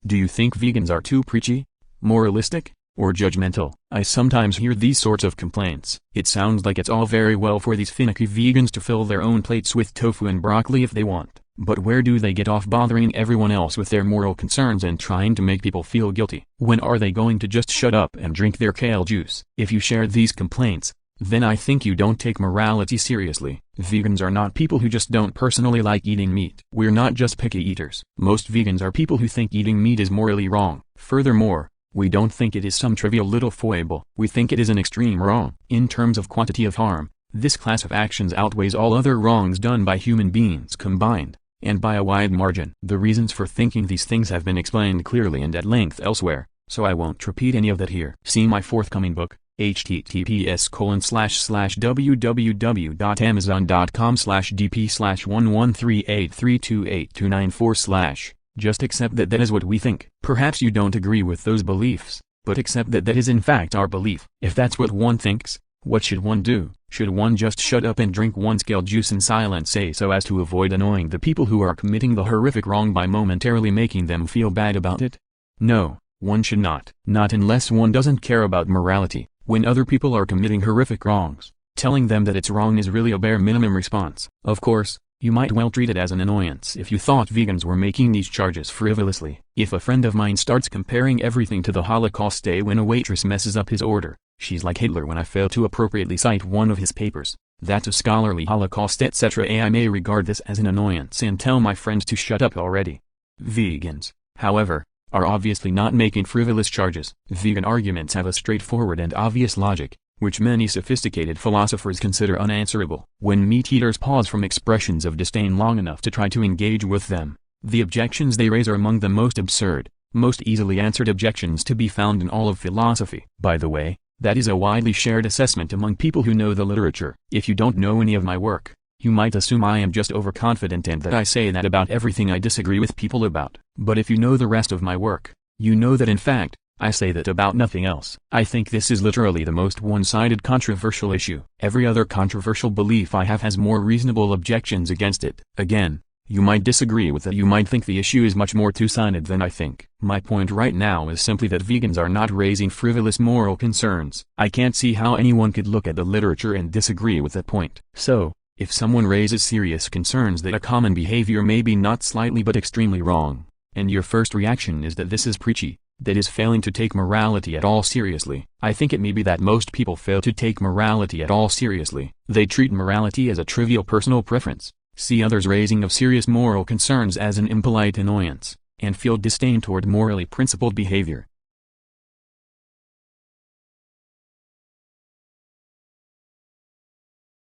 Do you think vegans are too preachy, moralistic, or judgmental? I sometimes hear these sorts of complaints. It sounds like it's all very well for these finicky vegans to fill their own plates with tofu and broccoli if they want. But where do they get off bothering everyone else with their moral concerns and trying to make people feel guilty? When are they going to just shut up and drink their kale juice? If you share these complaints, then I think you don't take morality seriously. Vegans are not people who just don't personally like eating meat. We're not just picky eaters. Most vegans are people who think eating meat is morally wrong. Furthermore, we don't think it is some trivial little foible. We think it is an extreme wrong. In terms of quantity of harm, this class of actions outweighs all other wrongs done by human beings combined, and by a wide margin. The reasons for thinking these things have been explained clearly and at length elsewhere, so I won't repeat any of that here. See my forthcoming book, https://www.amazon.com/dp/1138328294/. Just accept that is what we think. Perhaps you don't agree with those beliefs, but accept that is in fact our belief. If that's what one thinks, what should one do? Should one just shut up and drink one's kale juice in silence so as to avoid annoying the people who are committing the horrific wrong by momentarily making them feel bad about it? No, one should not. Not unless one doesn't care about morality. When other people are committing horrific wrongs, telling them that it's wrong is really a bare minimum response. Of course, you might well treat it as an annoyance if you thought vegans were making these charges frivolously. If a friend of mine starts comparing everything to the Holocaust Day when a waitress messes up his order, she's like Hitler when I fail to appropriately cite one of his papers, that's a scholarly Holocaust etc. I may regard this as an annoyance and tell my friends to shut up already. Vegans, however, are obviously not making frivolous charges. Vegan arguments have a straightforward and obvious logic, which many sophisticated philosophers consider unanswerable. When meat eaters pause from expressions of disdain long enough to try to engage with them, the objections they raise are among the most absurd, most easily answered objections to be found in all of philosophy. By the way, that is a widely shared assessment among people who know the literature. If you don't know any of my work, you might assume I am just overconfident and that I say that about everything I disagree with people about. But if you know the rest of my work, you know that in fact, I say that about nothing else. I think this is literally the most one-sided controversial issue. Every other controversial belief I have has more reasonable objections against it. Again, you might disagree with it. You might think the issue is much more two-sided than I think. My point right now is simply that vegans are not raising frivolous moral concerns. I can't see how anyone could look at the literature and disagree with that point. So, if someone raises serious concerns that a common behavior may be not slightly but extremely wrong, and your first reaction is that this is preachy, that is failing to take morality at all seriously, I think it may be that most people fail to take morality at all seriously. They treat morality as a trivial personal preference, see others' raising of serious moral concerns as an impolite annoyance, and feel disdain toward morally principled behavior.